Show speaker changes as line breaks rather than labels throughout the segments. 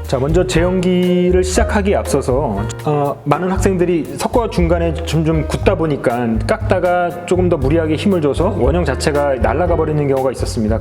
자, 먼저 재연기를 시작하기에 앞서서 많은 학생들이 석고 중간에 점점 굳다 보니까 깎다가 조금 더 무리하게 힘을 줘서 원형 자체가 날아가 버리는 경우가 있었습니다.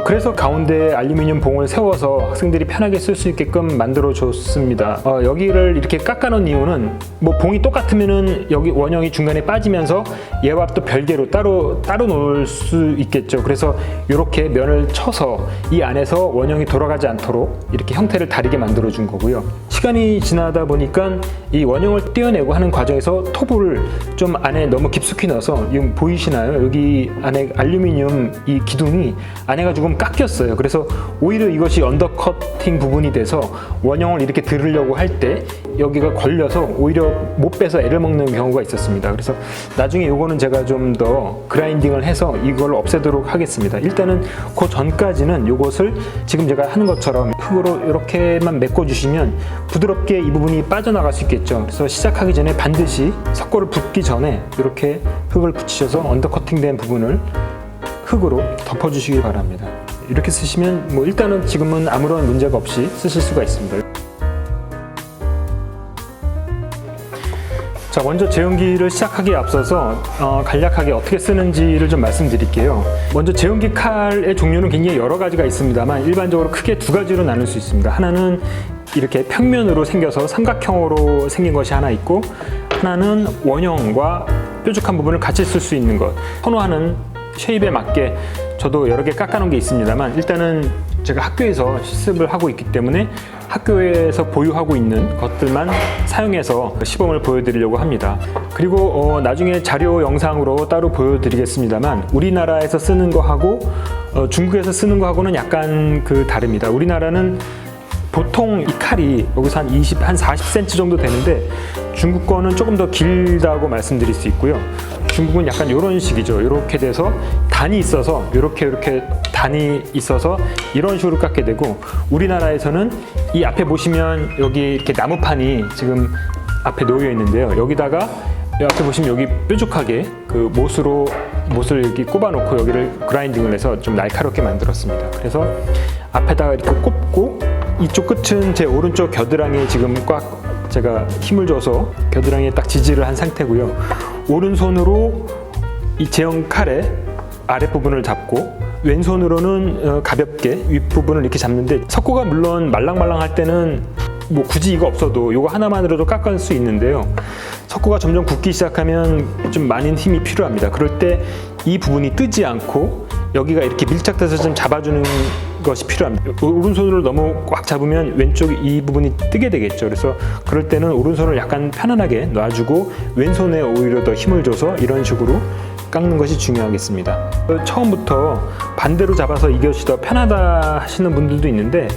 그래서 가운데에 알루미늄 봉을 세워서 학생들이 편하게 쓸 수 있게끔 만들어 줬습니다. 여기를 이렇게 깎아 놓은 이유는 뭐 봉이 똑같으면은 여기 원형이 중간에 빠지면서 얘와 또 별개로 따로 놓을 수 있겠죠. 그래서 이렇게 면을 쳐서 이 안에서 원형이 돌아가지 않도록 이렇게 형태를 다르게 만들어 준 거고요. 시간이 지나다 보니까 이 원형을 떼어내고 하는 과정에서 토보를 좀 안에 너무 깊숙이 넣어서 지금 보이시나요? 여기 안에 알루미늄 이 기둥이 안에가 조금 깎였어요. 그래서 오히려 이것이 언더커팅 부분이 돼서 원형을 이렇게 들으려고 할 때 여기가 걸려서 오히려 못 빼서 애를 먹는 경우가 있었습니다. 그래서 나중에 요거는 제가 좀 더 그라인딩을 해서 이걸 없애도록 하겠습니다. 일단은 그 전까지는 요것을 지금 제가 하는 것처럼 흙으로 이렇게만 메꿔주시면 부드럽게 이 부분이 빠져나갈 수 있겠죠. 그래서 시작하기 전에 반드시 석고를 붓기 전에 이렇게 흙을 붙이셔서 언더커팅된 부분을 흙으로 덮어주시기 바랍니다. 이렇게 쓰시면 뭐 일단은 지금은 아무런 문제가 없이 쓰실 수가 있습니다. 자, 먼저 재연기를 시작하기에 앞서서 간략하게 어떻게 쓰는지를 좀 말씀드릴게요. 먼저 재연기 칼의 종류는 굉장히 여러 가지가 있습니다만 일반적으로 크게 두 가지로 나눌 수 있습니다. 하나는 이렇게 평면으로 생겨서 삼각형으로 생긴 것이 하나 있고, 하나는 원형과 뾰족한 부분을 같이 쓸 수 있는 것. 선호하는 쉐입에 맞게 저도 여러 개 깎아놓은 게 있습니다만, 일단은 제가 학교에서 실습을 하고 있기 때문에 학교에서 보유하고 있는 것들만 사용해서 시범을 보여드리려고 합니다. 그리고 나중에 자료 영상으로 따로 보여드리겠습니다만, 우리나라에서 쓰는 거하고 중국에서 쓰는 거하고는 약간 다릅니다. 우리나라는 보통 이 칼이 여기서 한 40cm 정도 되는데, 중국 거는 조금 더 길다고 말씀드릴 수 있고요. 중국은 약간 이런 식이죠. 이렇게 돼서 단이 있어서 이렇게 단이 있어서 이런 식으로 깎게 되고, 우리나라에서는 이 앞에 보시면 여기 이렇게 나무판이 지금 앞에 놓여 있는데요. 여기다가 앞에 보시면 여기 뾰족하게 못을 이렇게 꼽아놓고 여기를 그라인딩을 해서 좀 날카롭게 만들었습니다. 그래서 앞에다가 이렇게 꼽고, 이쪽 끝은 제 오른쪽 겨드랑이에 지금 꽉 제가 힘을 줘서 겨드랑이에 딱 지지를 한 상태고요. 오른손으로 이 제형 칼의 아랫부분을 잡고, 왼손으로는 가볍게 윗부분을 이렇게 잡는데, 석고가 물론 말랑말랑할 때는 뭐 굳이 이거 없어도 이거 하나만으로도 깎을 수 있는데요. 석고가 점점 굳기 시작하면 좀 많은 힘이 필요합니다. 그럴 때 이 부분이 뜨지 않고 여기가 이렇게 밀착돼서 좀 잡아주는 것이 필요합니다. 오른손으로 너무 꽉 잡으면 왼쪽 이 부분이 뜨게 되겠죠. 그래서 그럴 때는 오른손을 약간 편안하게 놔주고 왼손에 오히려 더 힘을 줘서 이런 식으로 깎는 것이 중요하겠습니다. 처음부터 반대로 잡아서 이것이 더 편하다 하시는 분들도 있는데,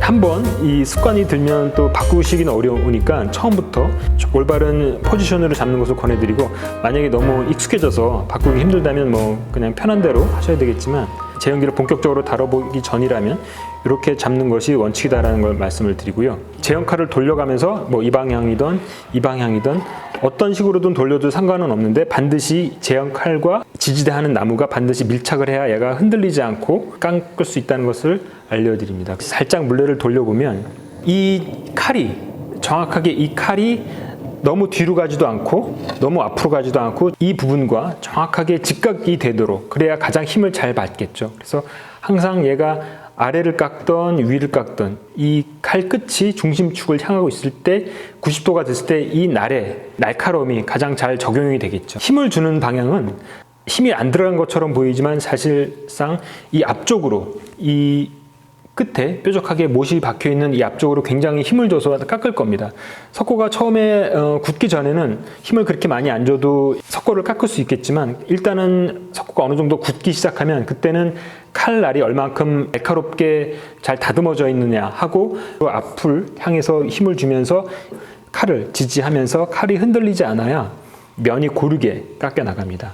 한번 이 습관이 들면 또 바꾸시기는 어려우니까 처음부터 올바른 포지션으로 잡는 것을 권해드리고, 만약에 너무 익숙해져서 바꾸기 힘들다면 뭐 그냥 편한 대로 하셔야 되겠지만, 재연기를 본격적으로 다뤄보기 전이라면 이렇게 잡는 것이 원칙이다라는 걸 말씀을 드리고요. 재연칼을 돌려가면서 뭐 이 방향이든 이 방향이든 어떤 식으로든 돌려도 상관은 없는데, 반드시 재연칼과 지지대하는 나무가 반드시 밀착을 해야 얘가 흔들리지 않고 깎을 수 있다는 것을 알려드립니다. 살짝 물레를 돌려보면 이 칼이 정확하게 너무 뒤로 가지도 않고 너무 앞으로 가지도 않고 이 부분과 정확하게 직각이 되도록, 그래야 가장 힘을 잘 받겠죠. 그래서 항상 얘가 아래를 깎던 위를 깎던 이 칼 끝이 중심축을 향하고 있을 때 90도가 됐을 때 이 날카로움이 가장 잘 적용이 되겠죠. 힘을 주는 방향은 힘이 안 들어간 것처럼 보이지만 사실상 이 앞쪽으로, 이 끝에 뾰족하게 못이 박혀있는 이 앞쪽으로 굉장히 힘을 줘서 깎을 겁니다. 석고가 처음에 굳기 전에는 힘을 그렇게 많이 안 줘도 석고를 깎을 수 있겠지만, 일단은 석고가 어느 정도 굳기 시작하면 그때는 칼날이 얼만큼 날카롭게 잘 다듬어져 있느냐 하고, 앞을 향해서 힘을 주면서 칼을 지지하면서 칼이 흔들리지 않아야 면이 고르게 깎여 나갑니다.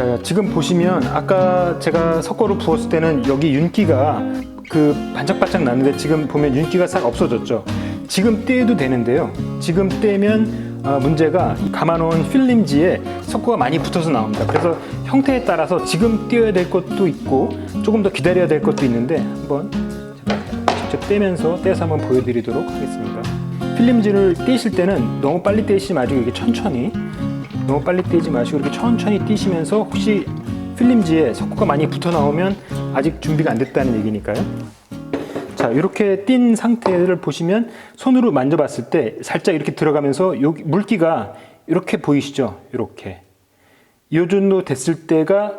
자, 지금 보시면 아까 제가 석고를 부었을 때는 여기 윤기가 그 반짝반짝 나는데 지금 보면 윤기가 싹 없어졌죠. 지금 떼도 되는데요. 지금 떼면 문제가 감아놓은 필름지에 석고가 많이 붙어서 나옵니다. 그래서 형태에 따라서 지금 떼어야 될 것도 있고 조금 더 기다려야 될 것도 있는데 한번 제가 직접 떼서 한번 보여드리도록 하겠습니다. 필름지를 떼실 때는 너무 빨리 떼시지 마시고 이렇게 천천히, 너무 빨리 떼지 마시고 이렇게 천천히 떼시면서 혹시 필름지에 석고가 많이 붙어 나오면 아직 준비가 안 됐다는 얘기니까요. 자, 이렇게 띈 상태를 보시면 손으로 만져봤을 때 살짝 이렇게 들어가면서 여기 물기가 이렇게 보이시죠? 이렇게 이 정도 됐을 때가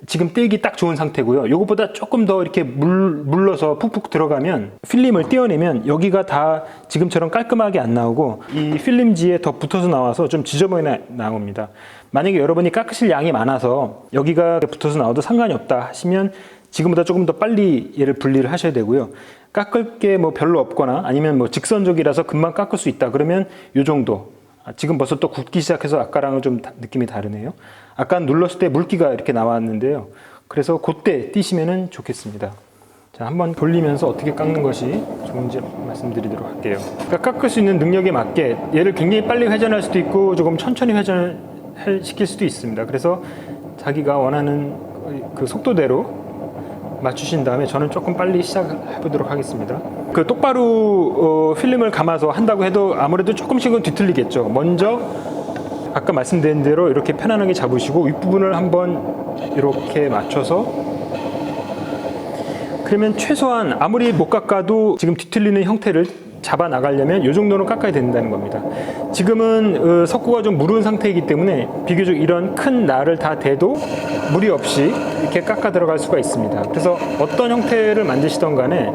지금 떼기 딱 좋은 상태고요. 이것보다 조금 더 이렇게 물러서 푹푹 들어가면 필름을 떼어내면 여기가 다 지금처럼 깔끔하게 안 나오고 이 필름지에 더 붙어서 나와서 좀 지저분하게 나옵니다. 만약에 여러분이 깎으실 양이 많아서 여기가 붙어서 나와도 상관이 없다 하시면 지금보다 조금 더 빨리 얘를 분리를 하셔야 되고요. 깎을 게 뭐 별로 없거나 아니면 뭐 직선적이라서 금방 깎을 수 있다 그러면 이 정도. 지금 벌써 또 굳기 시작해서 아까랑은 좀 느낌이 다르네요. 아까 눌렀을 때 물기가 이렇게 나왔는데요. 그래서 그때 띄시면 좋겠습니다. 자, 한번 돌리면서 어떻게 깎는 것이 좋은지 말씀드리도록 할게요. 그러니까 깎을 수 있는 능력에 맞게 얘를 굉장히 빨리 회전할 수도 있고 조금 천천히 회전을 시킬 수도 있습니다. 그래서 자기가 원하는 그 속도대로 맞추신 다음에 저는 조금 빨리 시작해 보도록 하겠습니다. 그 똑바로 필름을 감아서 한다고 해도 아무래도 조금씩은 뒤틀리겠죠. 먼저 아까 말씀드린 대로 이렇게 편안하게 잡으시고 윗부분을 한번 이렇게 맞춰서, 그러면 최소한 아무리 못 깎아도 지금 뒤틀리는 형태를 잡아 나가려면 이 정도는 깎아야 된다는 겁니다. 지금은 석고가 좀 무른 상태이기 때문에 비교적 이런 큰 날을 다 대도 무리 없이 이렇게 깎아 들어갈 수가 있습니다. 그래서 어떤 형태를 만드시던 간에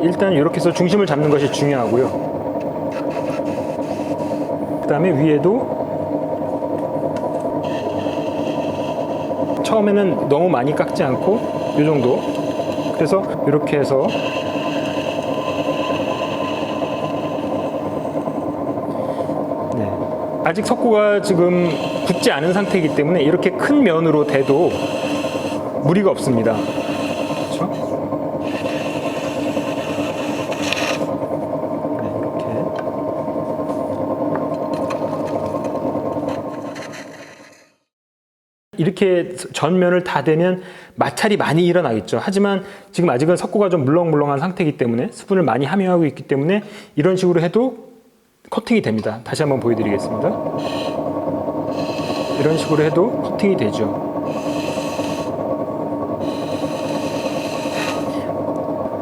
일단 이렇게 해서 중심을 잡는 것이 중요하고요. 그 다음에 위에도 처음에는 너무 많이 깎지 않고 이 정도, 그래서 이렇게 해서 아직 석고가 지금 굳지 않은 상태이기 때문에 이렇게 큰 면으로 대도 무리가 없습니다. 그렇죠? 이렇게 전면을 다 대면 마찰이 많이 일어나겠죠. 하지만 지금 아직은 석고가 좀 물렁물렁한 상태이기 때문에 수분을 많이 함유하고 있기 때문에 이런 식으로 해도 커팅이 됩니다. 다시 한번 보여드리겠습니다. 이런 식으로 해도 커팅이 되죠.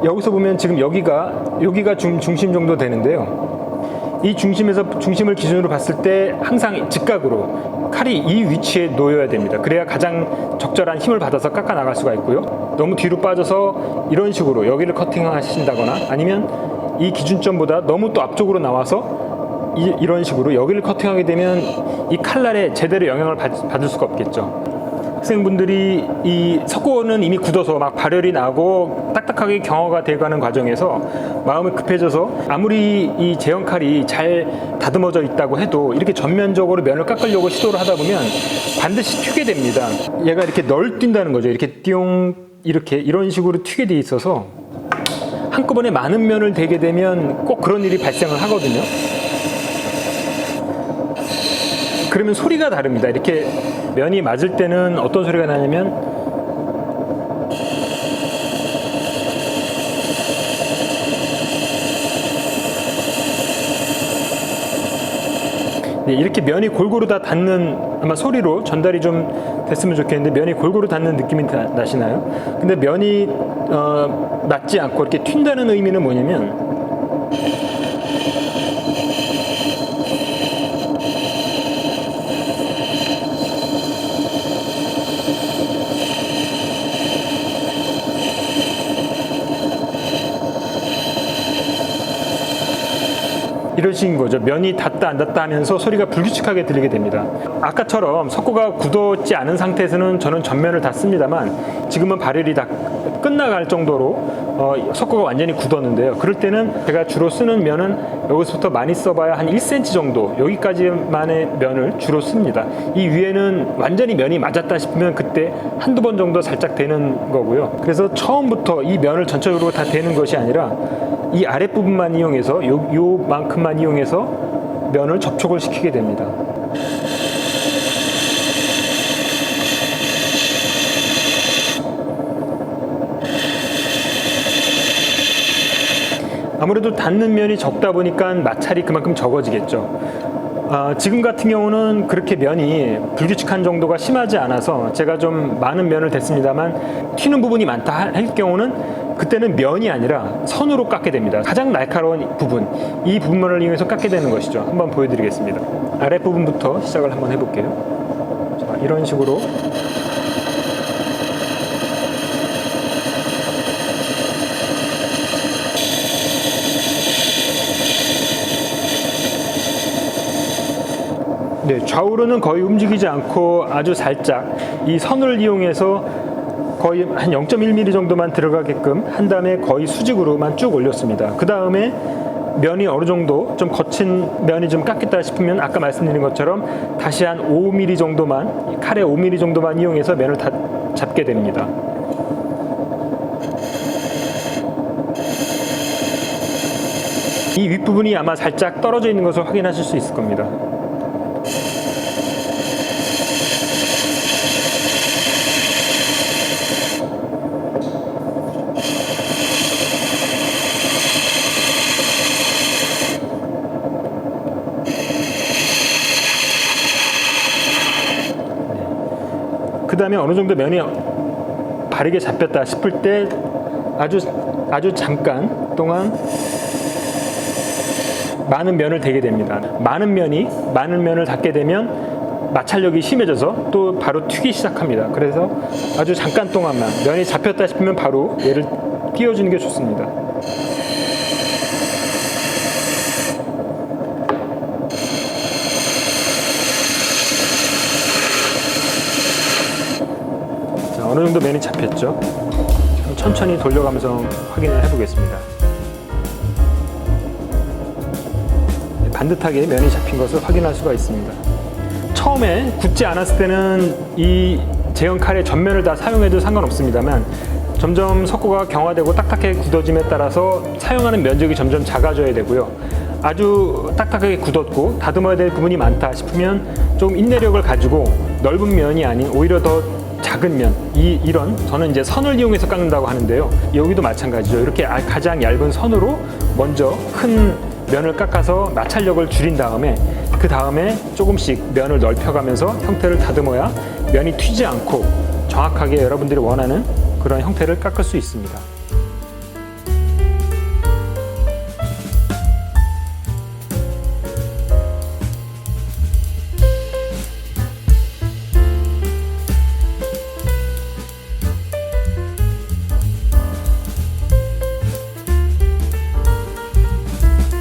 여기서 보면 지금 여기가 중심 정도 되는데요. 이 중심을 기준으로 봤을 때 항상 직각으로 칼이 이 위치에 놓여야 됩니다. 그래야 가장 적절한 힘을 받아서 깎아 나갈 수가 있고요. 너무 뒤로 빠져서 이런 식으로 여기를 커팅하신다거나 아니면 이 기준점보다 너무 또 앞쪽으로 나와서 이런 식으로 여기를 커팅하게 되면 이 칼날에 제대로 영향을 받을 수가 없겠죠. 학생분들이 이 석고는 이미 굳어서 막 발열이 나고 딱딱하게 경화가 돼가는 과정에서 마음이 급해져서 아무리 이 제형칼이 잘 다듬어져 있다고 해도 이렇게 전면적으로 면을 깎으려고 시도를 하다 보면 반드시 튀게 됩니다. 얘가 이렇게 널뛴다는 거죠. 이렇게 띠용 이렇게 이런 식으로 튀게 돼 있어서 한꺼번에 많은 면을 대게 되면 꼭 그런 일이 발생을 하거든요. 그러면 소리가 다릅니다. 이렇게 면이 맞을 때는 어떤 소리가 나냐면 이렇게 면이 골고루 다 닿는, 아마 소리로 전달이 좀 됐으면 좋겠는데 면이 골고루 닿는 느낌이 나시나요? 근데 면이 닿지 않고 이렇게 튄다는 의미는 뭐냐면 이런 식인 거죠. 면이 닿다 안 닿다 하면서 소리가 불규칙하게 들리게 됩니다. 아까처럼 석고가 굳었지 않은 상태에서는 저는 전면을 닫습니다만 지금은 발열이 다 끝나갈 정도로 석고가 완전히 굳었는데요. 그럴 때는 제가 주로 쓰는 면은 여기서부터 많이 써봐야 한 1cm 정도, 여기까지만의 면을 주로 씁니다. 이 위에는 완전히 면이 맞았다 싶으면 그때 한두 번 정도 살짝 대는 거고요. 그래서 처음부터 이 면을 전체적으로 다 대는 것이 아니라 이 아랫부분만 이용해서 요만큼만 이용해서 면을 접촉을 시키게 됩니다. 아무래도 닿는 면이 적다 보니까 마찰이 그만큼 적어지겠죠. 지금 같은 경우는 그렇게 면이 불규칙한 정도가 심하지 않아서 제가 좀 많은 면을 댔습니다만 튀는 부분이 많다 할 경우는 그때는 면이 아니라 선으로 깎게 됩니다. 가장 날카로운 부분, 이 부분을 이용해서 깎게 되는 것이죠. 한번 보여드리겠습니다. 아랫부분부터 시작을 한번 해볼게요. 자, 이런 식으로 네, 좌우로는 거의 움직이지 않고 아주 살짝 이 선을 이용해서 거의 한 0.1mm 정도만 들어가게끔 한 다음에 거의 수직으로만 쭉 올렸습니다. 그 다음에 면이 어느 정도 좀 거친 면이 좀 깎였다 싶으면 아까 말씀드린 것처럼 다시 한 5mm 정도만, 칼에 5mm 정도만 이용해서 면을 다 잡게 됩니다. 이 윗부분이 아마 살짝 떨어져 있는 것을 확인하실 수 있을 겁니다. 그 다음에 어느 정도 면이 바르게 잡혔다 싶을 때 아주 잠깐 동안 많은 면을 대게 됩니다. 많은 면을 닿게 되면 마찰력이 심해져서 또 바로 튀기 시작합니다. 그래서 아주 잠깐 동안만 면이 잡혔다 싶으면 바로 얘를 띄워주는 게 좋습니다. 어느 정도 면이 잡혔죠? 천천히 돌려가면서 확인을 해보겠습니다. 반듯하게 면이 잡힌 것을 확인할 수가 있습니다. 처음에 굳지 않았을 때는 이 제형 칼의 전면을 다 사용해도 상관없습니다만 점점 석고가 경화되고 딱딱하게 굳어짐에 따라서 사용하는 면적이 점점 작아져야 되고요. 아주 딱딱하게 굳었고 다듬어야 될 부분이 많다 싶으면 좀 인내력을 가지고 넓은 면이 아닌 오히려 더 작은 면, 이런 저는 이제 선을 이용해서 깎는다고 하는데요. 여기도 마찬가지죠. 이렇게 가장 얇은 선으로 먼저 큰 면을 깎아서 마찰력을 줄인 다음에 그 다음에 조금씩 면을 넓혀가면서 형태를 다듬어야 면이 튀지 않고 정확하게 여러분들이 원하는 그런 형태를 깎을 수 있습니다.